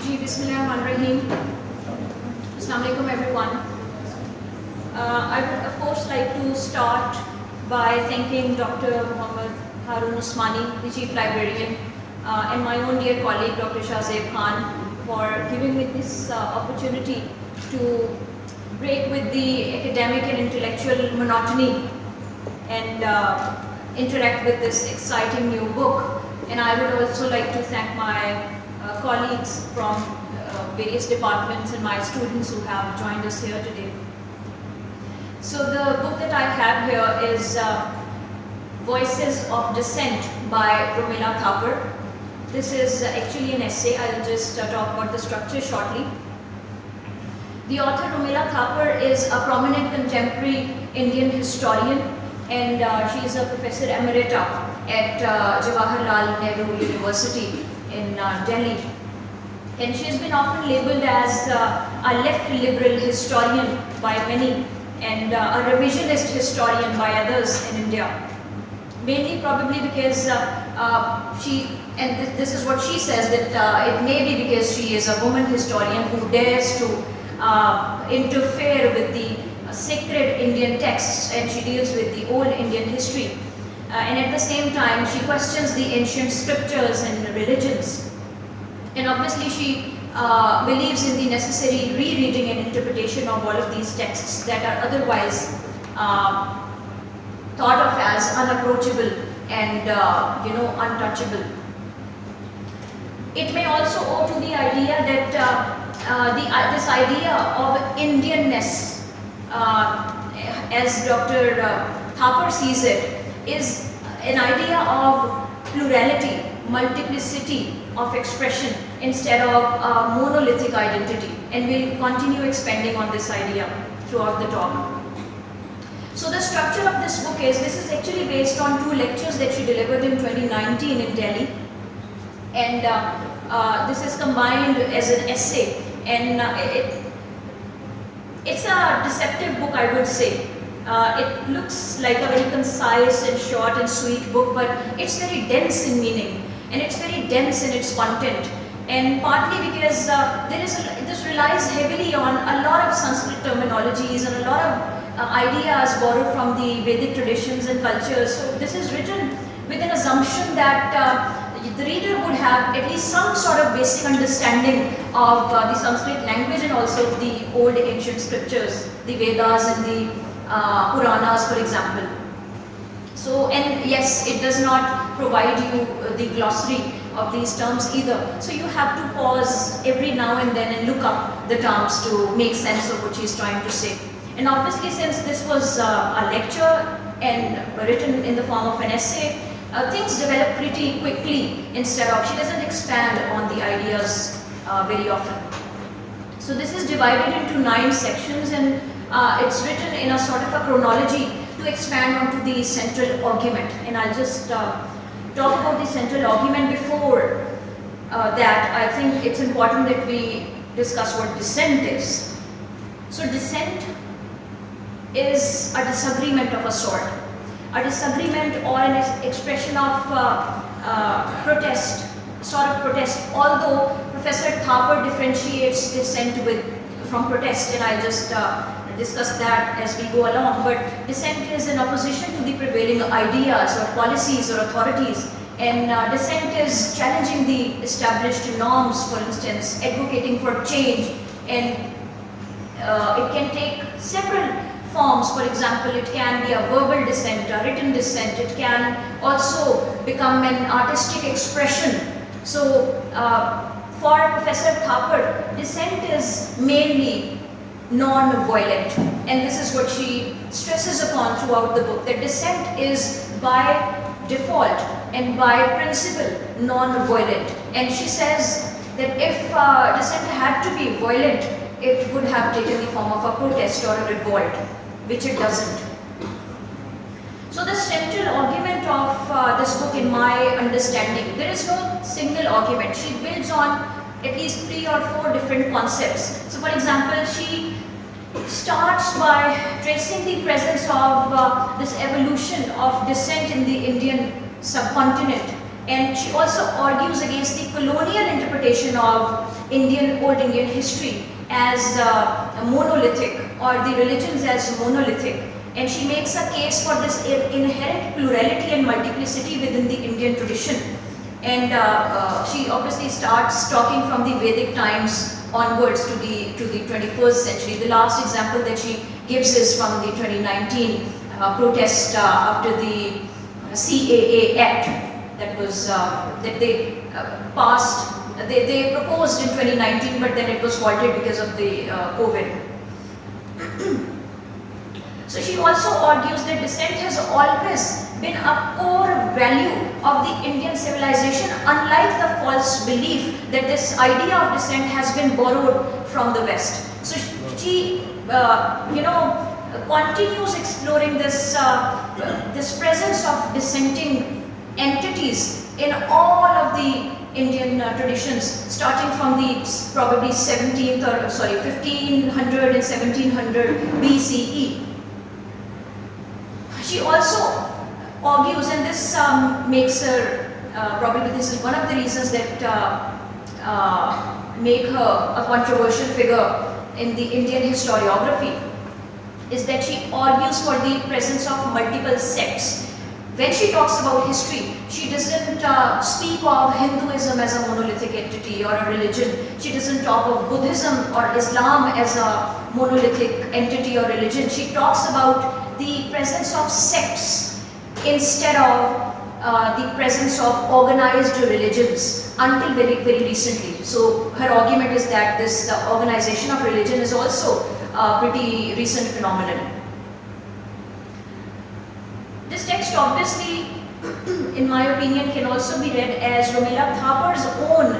Bismillahirrahmanirrahim. Assalamu alaikum everyone. I would of course like to start by thanking Dr. Muhammad Harun Usmani, the Chief Librarian, and my own dear colleague Dr. Shahzeb Khan for giving me this opportunity to break with the academic and intellectual monotony and interact with this exciting new book. And I would also like to thank my colleagues from various departments and my students who have joined us here today. So the book that I have here is Voices of Dissent by Romila Thapar. This is actually an essay. I'll just talk about the structure shortly. The author Romila Thapar is a prominent contemporary Indian historian, and she is a professor emerita at Jawaharlal Nehru University in Delhi. And she has been often labeled as a left liberal historian by many and a revisionist historian by others in India. Mainly probably because this is what she says, that it may be because she is a woman historian who dares to interfere with the sacred Indian texts, and she deals with the old Indian history. And at the same time, she questions the ancient scriptures and religions. And obviously, she believes in the necessary rereading and interpretation of all of these texts that are otherwise thought of as unapproachable and untouchable. It may also owe to the idea that this idea of Indianness, as Dr. Thapar sees it, is an idea of plurality, multiplicity of expression instead of a monolithic identity, and we'll continue expanding on this idea throughout the talk. So the structure of this book is, this is actually based on 2 lectures that she delivered in 2019 in Delhi, and this is combined as an essay, and it's a deceptive book, I would say. It looks like a very concise and short and sweet book, but it's very dense in meaning, and it's very dense in its content, and partly because this relies heavily on a lot of Sanskrit terminologies and a lot of ideas borrowed from the Vedic traditions and cultures. So this is written with an assumption that the reader would have at least some sort of basic understanding of the Sanskrit language and also the old ancient scriptures, the Vedas and the Puranas, for example. So, and yes, it does not provide you the glossary of these terms either. So you have to pause every now and then and look up the terms to make sense of what she's trying to say. And obviously, since this was a lecture and written in the form of an essay, things develop pretty quickly instead of, she doesn't expand on the ideas very often. So this is divided into 9 sections, and it's written in a sort of a chronology to expand onto the central argument. And I'll just talk about the central argument. Before that, I think it's important that we discuss what dissent is. So dissent is a disagreement of a sort. A disagreement or an expression of protest, sort of protest, although Professor Thapar differentiates dissent from protest, and I'll just discuss that as we go along. But dissent is in opposition to the prevailing ideas or policies or authorities, and dissent is challenging the established norms, for instance, advocating for change, and it can take several forms. For example, it can be a verbal dissent, a written dissent. It can also become an artistic expression. So for Professor Thapar, dissent is mainly non-violent, and this is what she stresses upon throughout the book, that dissent is by default and by principle non-violent. And she says that if dissent had to be violent, it would have taken the form of a protest or a revolt, which it doesn't. So the central argument of this book, in my understanding, there is no single argument. She builds on at least 3 or 4 different concepts. So for example, she starts by tracing the presence of this evolution of dissent in the Indian subcontinent, and she also argues against the colonial interpretation of old Indian history as monolithic, or the religions as monolithic, and she makes a case for this inherent plurality and multiplicity within the Indian tradition. And she obviously starts talking from the Vedic times onwards to the 21st century. The last example that she gives is from the 2019 protest after the CAA Act that was that they passed. They proposed in 2019, but then it was halted because of the COVID. So she also argues that dissent has always been a core value of the Indian civilization, unlike the false belief that this idea of dissent has been borrowed from the West. So she, continues exploring this this presence of dissenting entities in all of the Indian traditions, starting from the probably 1500 and 1700 BCE. She also argues, and this makes her, probably this is one of the reasons that make her a controversial figure in the Indian historiography, is that she argues for the presence of multiple sects. When she talks about history, she doesn't speak of Hinduism as a monolithic entity or a religion. She doesn't talk of Buddhism or Islam as a monolithic entity or religion. She talks about the presence of sects instead of the presence of organized religions until very, very recently. So her argument is that this organization of religion is also a pretty recent phenomenon. This text obviously, in my opinion, can also be read as Romila Thapar's own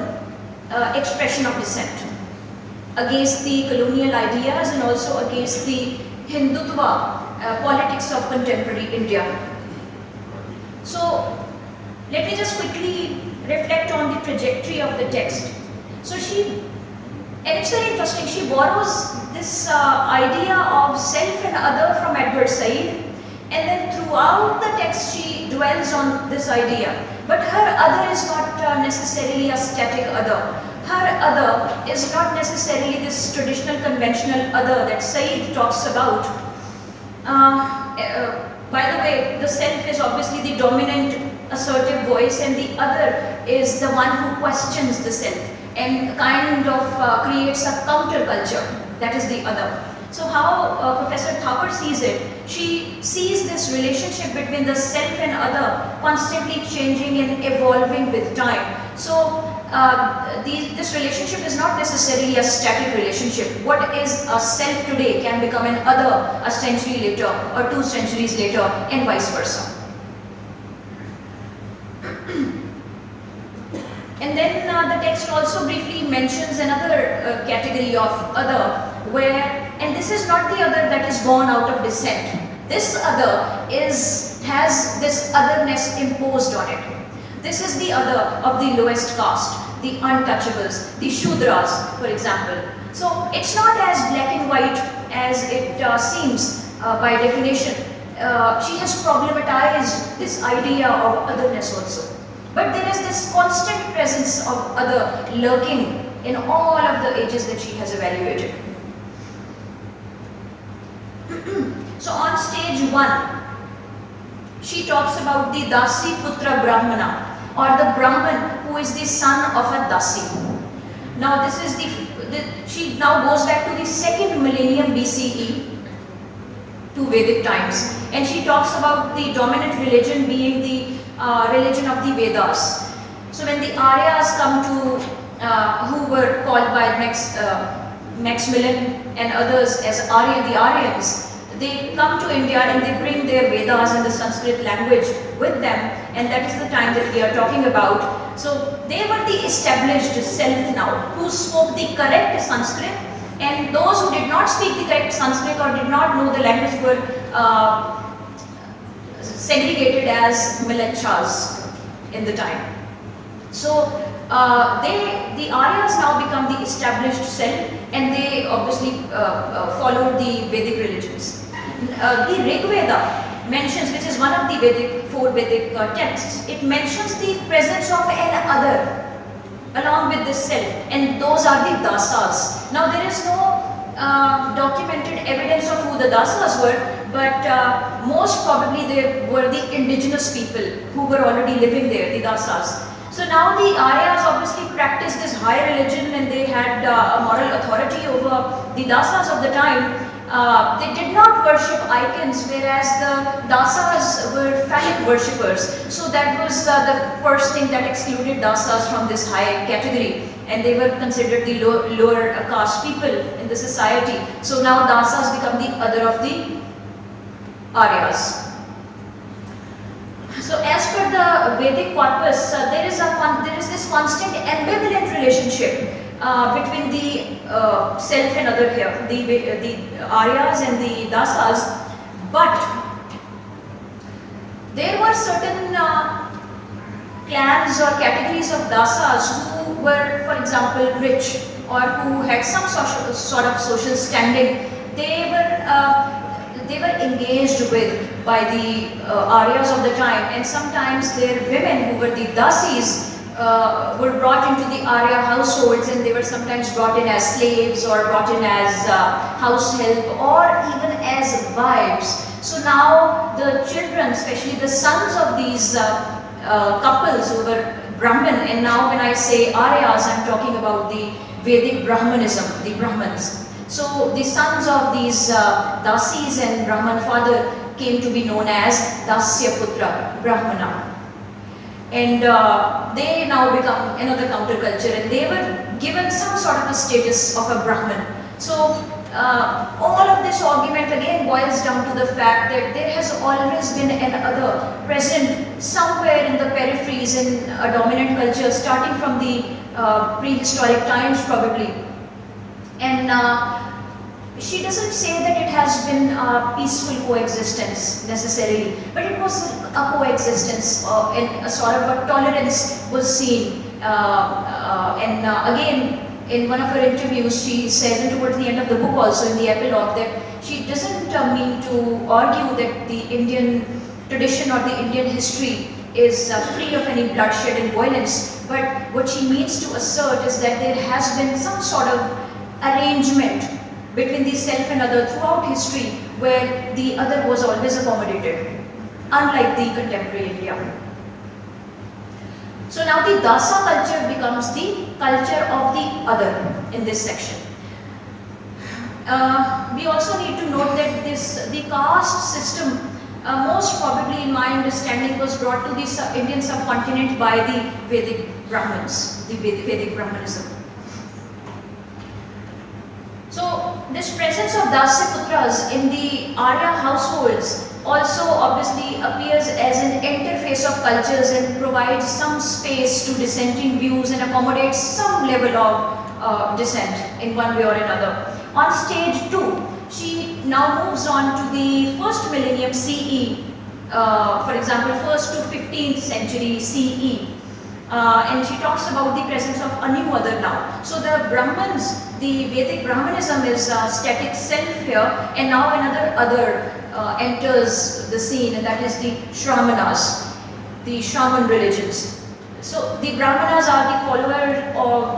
expression of dissent against the colonial ideas and also against the Hindutva politics of contemporary India. So let me just quickly reflect on the trajectory of the text. So and it's very interesting, she borrows this idea of self and other from Edward Said, and then throughout the text she dwells on this idea. But her other is not necessarily a static other. Her other is not necessarily this traditional conventional other that Said talks about. By the way, the self is obviously the dominant assertive voice, and the other is the one who questions the self and kind of creates a counterculture. That is the other. So how Professor Thapar sees it, she sees this relationship between the self and other constantly changing and evolving with time. So this relationship is not necessarily a static relationship. What is a self today can become an other a century later or 2 centuries later, and vice versa. And then the text also briefly mentions another category of other, where, and this is not the other that is born out of dissent. This other has this otherness imposed on it. This is the other of the lowest caste, the untouchables, the Shudras, for example. So it's not as black and white as it seems by definition. She has problematized this idea of otherness also. But there is this constant presence of other lurking in all of the ages that she has evaluated. So on stage 1, she talks about the Dasi Putra Brahmana, or the Brahman who is the son of a Dasi. Now this is she now goes back to the 2nd millennium BCE to Vedic times, and she talks about the dominant religion being the religion of the Vedas. So when the Aryas come to, who were called by Maximilian and others as the Aryans, they come to India and they bring their Vedas and the Sanskrit language with them, and that is the time that we are talking about. So they were the established self now, who spoke the correct Sanskrit, and those who did not speak the correct Sanskrit or did not know the language were segregated as milechas in the time. So the Aryas now become the established self, and they obviously followed the Vedic religions. The Rig Veda mentions, which is one of the 4 Vedic texts, it mentions the presence of an other along with this self, and those are the dasas. Now there is no documented evidence of who the dasas were, but most probably they were the indigenous people who were already living there, the dasas. So now the Aryas obviously practiced this high religion, and they had a moral authority over the dasas of the time. They did not worship icons, whereas the dasas were phallic worshippers. So that was the first thing that excluded dasas from this high category, and they were considered the lower caste people in the society. So now dasas become the other of the Aryas. So as per the Vedic corpus, there is this constant ambivalent relationship between the self and other here, the Aryas and the dasas, but there were certain clans or categories of dasas who were, for example, rich, or who had some sort of social standing. They were engaged with by the Aryas of the time, and sometimes their women, who were the dasis, were brought into the Arya households, and they were sometimes brought in as slaves, or brought in as house help, or even as wives. So now the children, especially the sons of these couples who were Brahmin, and now when I say Aryas, I am talking about the Vedic Brahmanism, the Brahmins. So the sons of these dasis and Brahman father came to be known as Dasya Putra, Brahmana. And they now become another counterculture, and they were given some sort of a status of a Brahman. So all of this argument again boils down to the fact that there has always been an other present somewhere in the peripheries in a dominant culture, starting from the prehistoric times probably. And she doesn't say that it has been a peaceful coexistence necessarily, but it was a coexistence, and a sort of a tolerance was seen. Again, in one of her interviews, she says, and towards the end of the book also in the epilogue, that she doesn't mean to argue that the Indian tradition or the Indian history is free of any bloodshed and violence, but what she means to assert is that there has been some sort of arrangement between the self and other throughout history, where the other was always accommodated, unlike the contemporary India. So now the Dasa culture becomes the culture of the other in this section. We also need to note that the caste system, most probably in my understanding, was brought to the Indian subcontinent by the Vedic Brahmins, the Vedic Brahmanism. So this presence of Dasyaputras in the Arya households also obviously appears as an interface of cultures, and provides some space to dissenting views and accommodates some level of dissent in one way or another. On stage 2, she now moves on to the first millennium CE, for example 1st to 15th century CE. And she talks about the presence of a new other now. So the Brahmins, the Vedic Brahmanism is static self here, and now another other enters the scene, and that is the Shamanas, the shaman religions. So the Brahmanas are the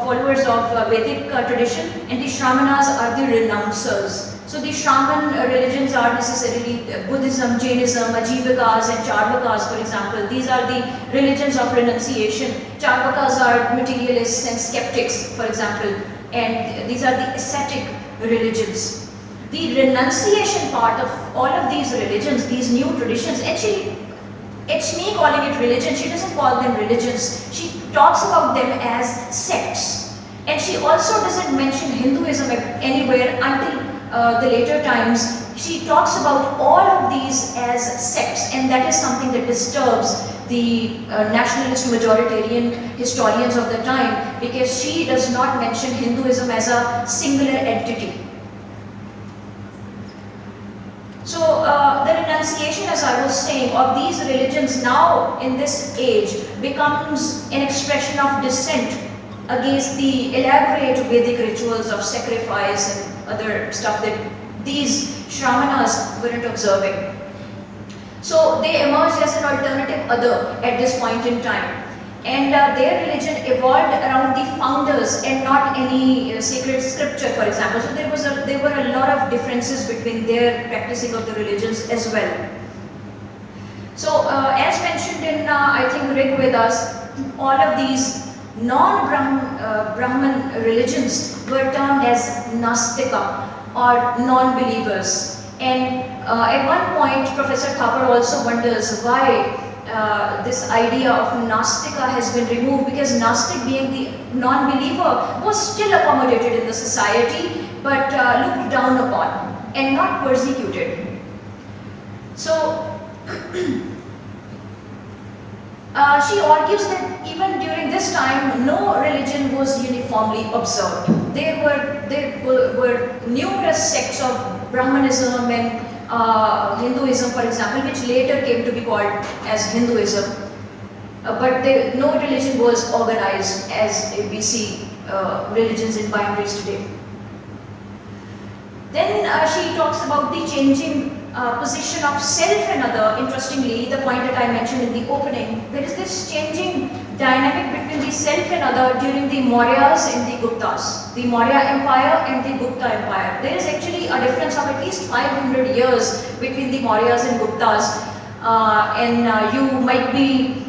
followers of Vedic tradition, and the Shamanas are the renouncers. So the shaman religions are necessarily Buddhism, Jainism, Ajivikas and Charvakas, for example. These are the religions of renunciation. Charvakas are materialists and skeptics, for example, and these are the ascetic religions. The renunciation part of all of these religions, these new traditions, and it's me calling it religion, she doesn't call them religions, she talks about them as sects. And she also doesn't mention Hinduism anywhere until the later times. She talks about all of these as sects, and that is something that disturbs the nationalist majoritarian historians of the time, because she does not mention Hinduism as a singular entity. So the renunciation, as I was saying, of these religions now in this age becomes an expression of dissent against the elaborate Vedic rituals of sacrifice and other stuff that these Shamanas weren't observing. So they emerged as an alternative other at this point in time. And their religion evolved around the founders and not any sacred scripture, for example. So there were a lot of differences between their practicing of the religions as well. So as mentioned in I think Rig Vedas, all of these non-Brahman religions were termed as Nastika or non-believers. And at one point Professor Thapar also wonders why this idea of Nastika has been removed, because Nastik, being the non-believer, was still accommodated in the society but looked down upon and not persecuted. So she argues that even during this time no religion was uniformly observed. There were numerous sects of Brahmanism and Hinduism, for example, which later came to be called as Hinduism, but no religion was organized as we see religions in binaries today. Then she talks about the changing position of self and other. Interestingly, the point that I mentioned in the opening, there is this changing dynamic between the self and other during the Mauryas and the Guptas, the Maurya Empire and the Gupta Empire. There is actually a difference of at least 500 years between the Mauryas and Guptas, and you might be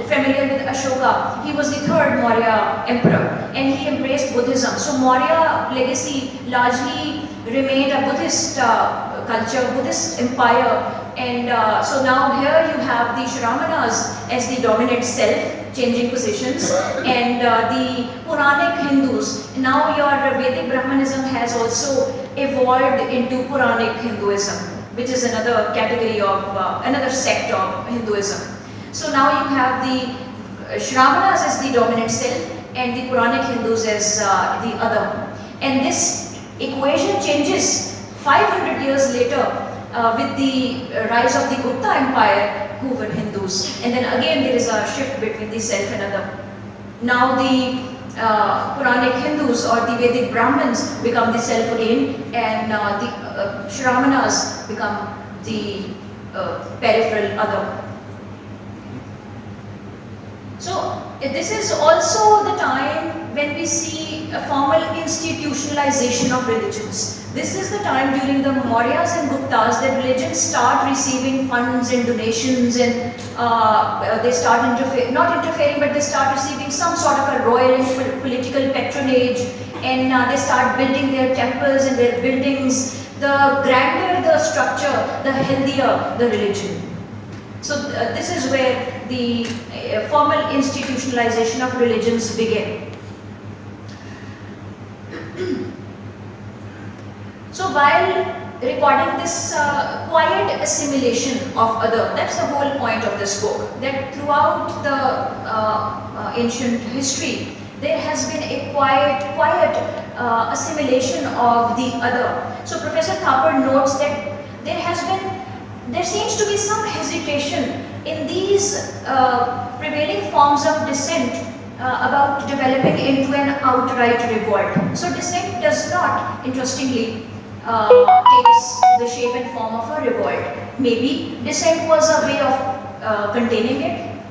familiar with Ashoka. He was the third Maurya emperor and he embraced Buddhism. So Maurya legacy largely remained a Buddhist culture, Buddhist empire, and so now here you have the Shamanas as the dominant self, changing positions, and the Puranic Hindus. Now your Vedic Brahmanism has also evolved into Puranic Hinduism, which is another category of, another sect of Hinduism. So now you have the Shamanas as the dominant self and the Puranic Hindus as the other. And this equation changes 500 years later with the rise of the Gupta Empire, who were Hindus. And then again there is a shift between the self and other. Now the Puranic Hindus or the Vedic Brahmins become the self again, and the Shamanas become the peripheral other. So this is also the time when we see a formal institutionalization of religions. This is the time during the Mauryas and Guptas that religions start receiving funds and donations, and they start not interfering, but they start receiving some sort of a royal and political patronage, and they start building their temples and their buildings. The grander the structure, the healthier the religion. So this is where the formal institutionalization of religions began. So while recording this quiet assimilation of other, that's the whole point of this book, that throughout the ancient history there has been a quiet assimilation of the other. So Professor Thapar notes that there seems to be some hesitation in these prevailing forms of dissent about developing into an outright revolt. So dissent does not, interestingly, takes the shape and form of a revolt. Maybe dissent was a way of containing it.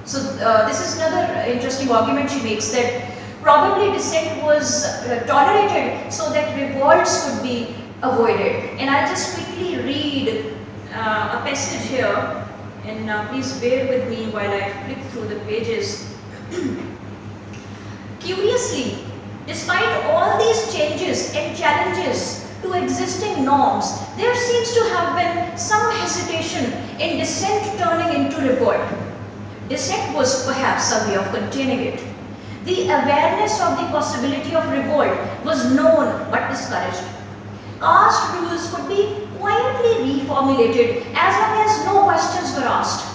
So this is another interesting argument she makes, that probably dissent was tolerated so that revolts could be avoided. And I'll just quickly read a passage here, and please bear with me while I flip through the pages. Curiously, despite all these changes and challenges to existing norms, there seems to have been some hesitation in dissent turning into revolt. Dissent was perhaps a way of containing it. The awareness of the possibility of revolt was known but discouraged. Caste rules could be quietly reformulated as long as no questions were asked,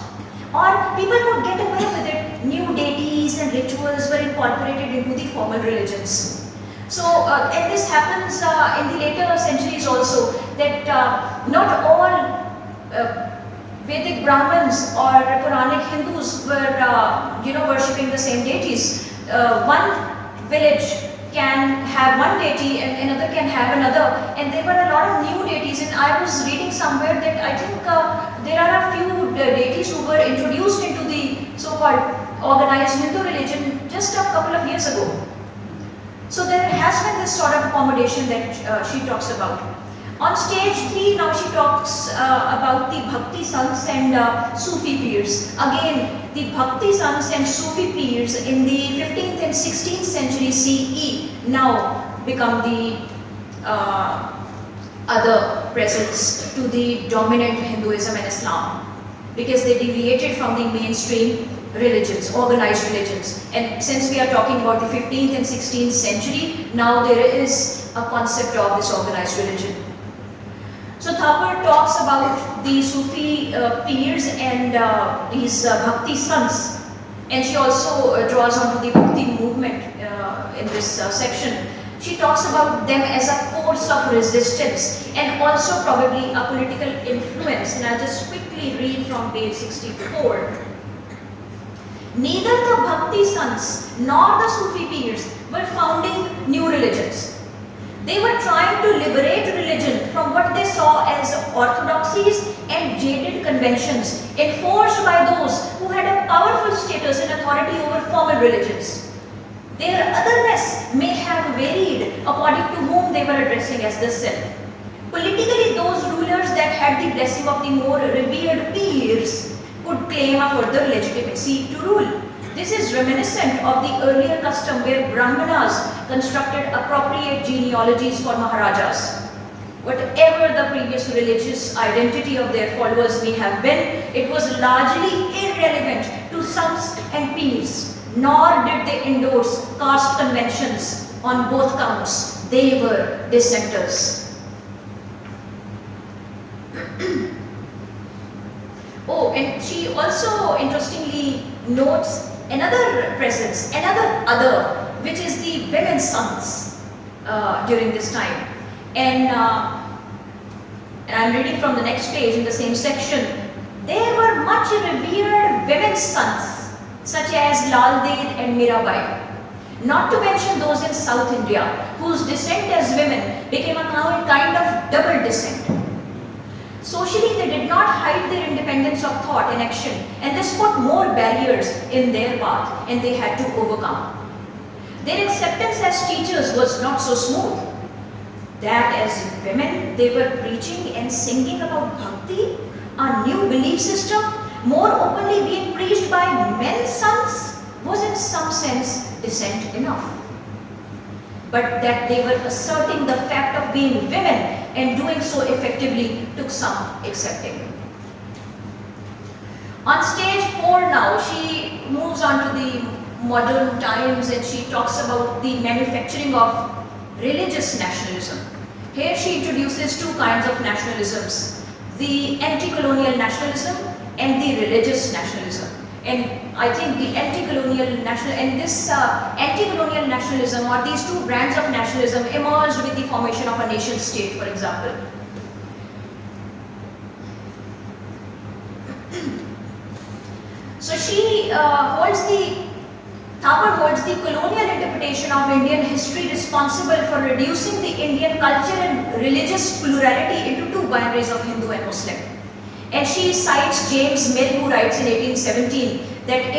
or people could get away with it. New deities and rituals were incorporated into the formal religions. So, and this happens in the later centuries also, that not all Vedic Brahmins or Puranic Hindus were worshipping the same deities. One village can have one deity and another can have another, and there were a lot of new deities. And I was reading somewhere that I think there are a few deities who were introduced into the so-called organized Hindu religion just a couple of years ago. So there has been this sort of accommodation that she talks about. On stage 3, now she talks about the Bhakti sons and Sufi peers. Again, the Bhakti sons and Sufi peers in the 15th and 16th century CE now become the other presence to the dominant Hinduism and Islam, because they deviated from the mainstream religions, organized religions. And since we are talking about the 15th and 16th century, now there is a concept of this organized religion. So Thapar talks about the Sufi peers and these Bhakti sons, and she also draws onto the Bhakti movement in this section. She talks about them as a force of resistance and also probably a political influence. And I'll just quickly read from page 64. Neither the Bhakti sons nor the Sufi peers were founding new religions. They were trying to liberate religion from what they saw as orthodoxies and jaded conventions enforced by those who had a powerful status and authority over formal religions. Their otherness may have varied according to whom they were addressing as the self. Politically, those rulers that had the blessing of the more revered peers could claim a further legitimacy to rule. This is reminiscent of the earlier custom where Brahmanas constructed appropriate genealogies for Maharajas. Whatever the previous religious identity of their followers may have been, it was largely irrelevant to sons and peers, nor did they endorse caste conventions on both counts. They were dissenters. Oh, and she also interestingly notes another presence, another other, which is the women's sons during this time. And I'm reading from the next page in the same section. There were much revered women's sons, such as Lal Ded and Mirabai. Not to mention those in South India, whose descent as women became a kind of double descent. Socially, they did not hide their independence of thought and action, and this put more barriers in their path, and they had to overcome. Their acceptance as teachers was not so smooth. That as women, they were preaching and singing about bhakti, a new belief system, more openly being preached by men's sons, was in some sense dissent enough. But that they were asserting the fact of being women and doing so effectively took some accepting. On stage 4 now, she moves on to the modern times and she talks about the manufacturing of religious nationalism. Here she introduces two kinds of nationalisms, the anti-colonial nationalism and the religious nationalism. And I think the anti-colonial nationalism or these two brands of nationalism emerged with the formation of a nation state, for example. So Thapar holds the colonial interpretation of Indian history responsible for reducing the Indian culture and religious plurality into two binaries of Hindu and Muslim. And she cites James Mill, who writes in 1817 that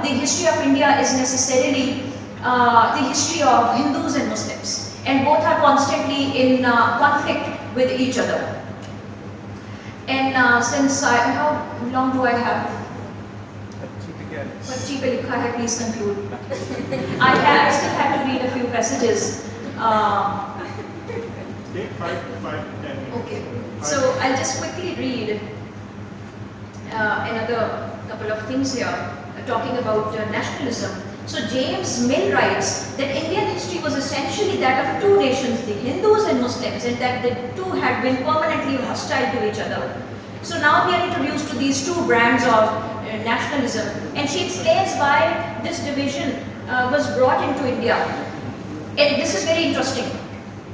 the history of India is necessarily the history of Hindus and Muslims, and both are constantly in conflict with each other. And how long do I have? Please conclude. I still have to read a few passages. Take 5 to 10 minutes. Okay, so I'll just quickly read another couple of things here, talking about nationalism. So James Mill writes that Indian history was essentially that of two nations, the Hindus and Muslims, and that the two had been permanently hostile to each other. So now we are introduced to these two brands of nationalism, and she explains why this division was brought into India. And this is very interesting.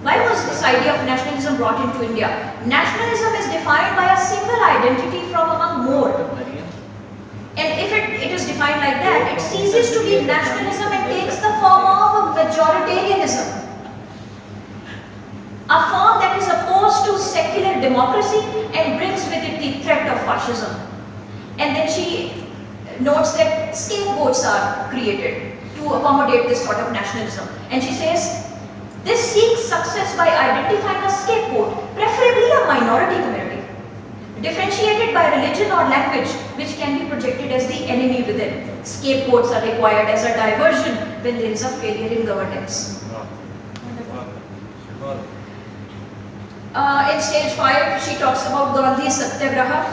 Why was this idea of nationalism brought into India? Nationalism is defined by a single identity from among more. And if it is defined like that, it ceases to be nationalism and takes the form of majoritarianism. A form that is opposed to secular democracy and brings with it the threat of fascism. And then she notes that scapegoats are created to accommodate this sort of nationalism. And she says, this seeks success by identifying a scapegoat, preferably a minority community, differentiated by religion or language, which can be projected as the enemy within. Scapegoats are required as a diversion when there is a failure in governance. In stage 5, she talks about Gandhi's Satyagraha,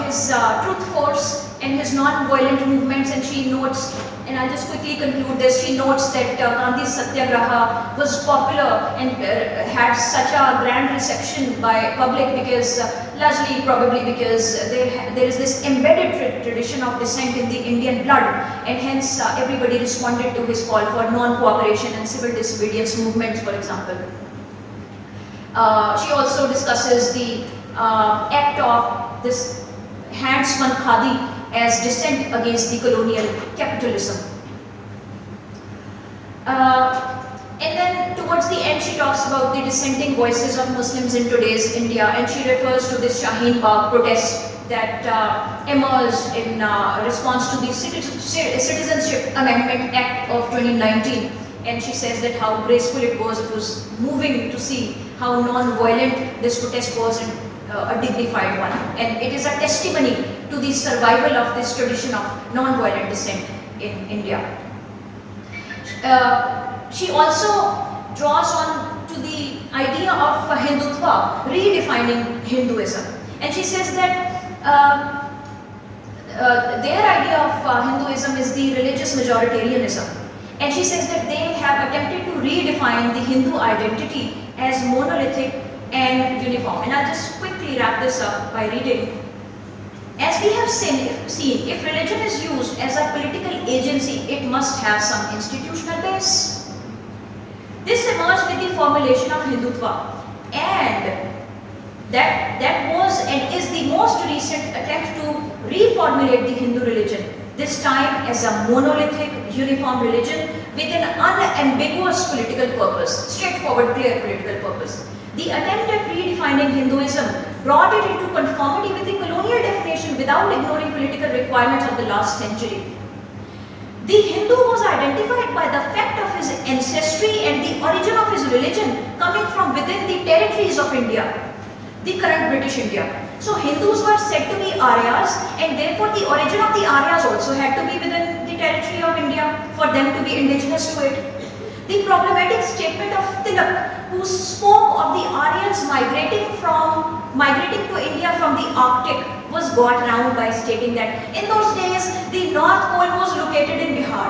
his truth force and his non-violent movements, and she notes, and I'll just quickly conclude this, she notes that Gandhi's Satyagraha was popular and had such a grand reception by public because, largely probably because there is this embedded tradition of dissent in the Indian blood, and hence everybody responded to his call for non-cooperation and civil disobedience movements, for example. She also discusses the act of this hand-spun khadi as dissent against the colonial capitalism. And then towards the end she talks about the dissenting voices of Muslims in today's India, and she refers to this Shaheen Bagh protest that emerged in response to the Citizenship Amendment Act of 2019. And she says that how graceful it was moving to see how non-violent this protest was and a dignified one. And it is a testimony to the survival of this tradition of non-violent dissent in India. She also draws on to the idea of Hindutva, redefining Hinduism. And she says that their idea of Hinduism is the religious majoritarianism. And she says that they have attempted to redefine the Hindu identity as monolithic and uniform. And I'll just quickly wrap this up by reading. As we have seen, if religion is used as a political agency, it must have some institutional base. This emerged with the formulation of Hindutva, and that was and is the most recent attempt to reformulate the Hindu religion, this time as a monolithic, uniform religion with an unambiguous political purpose, straightforward, clear political purpose. The attempt at redefining Hinduism brought it into conformity with the colonial definition without ignoring political requirements of the last century. The Hindu was identified by the fact of his ancestry and the origin of his religion coming from within the territories of India, the current British India. So Hindus were said to be Aryas, and therefore the origin of the Aryas also had to be within the territory of India for them to be indigenous to it. The problematic statement of Tilak, who spoke of the Aryans migrating to India from the Arctic, was got round by stating that in those days the North Pole was located in Bihar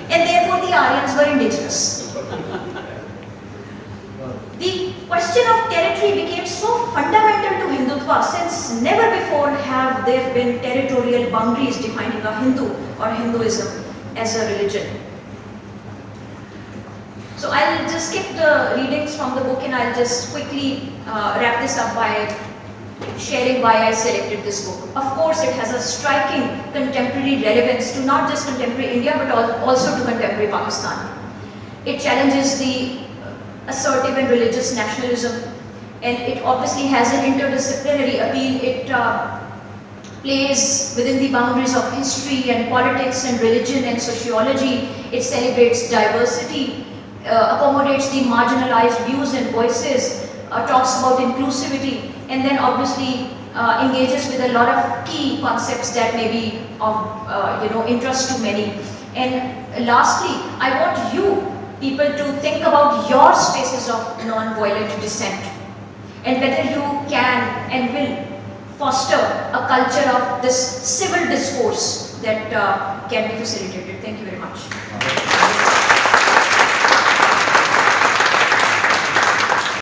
and therefore the Aryans were indigenous. The question of territory became so fundamental to Hindutva since never before have there been territorial boundaries defining a Hindu or Hinduism as a religion. So I'll just skip the readings from the book and I'll just quickly wrap this up by sharing why I selected this book. Of course, it has a striking contemporary relevance to not just contemporary India but also to contemporary Pakistan. It challenges the assertive and religious nationalism, and it obviously has an interdisciplinary appeal. It plays within the boundaries of history and politics and religion and sociology. It celebrates diversity, accommodates the marginalized views and voices, talks about inclusivity, and then obviously engages with a lot of key concepts that may be of interest to many. And lastly, I want you people to think about your spaces of non-violent dissent and whether you can and will foster a culture of this civil discourse that can be facilitated. Thank you very much.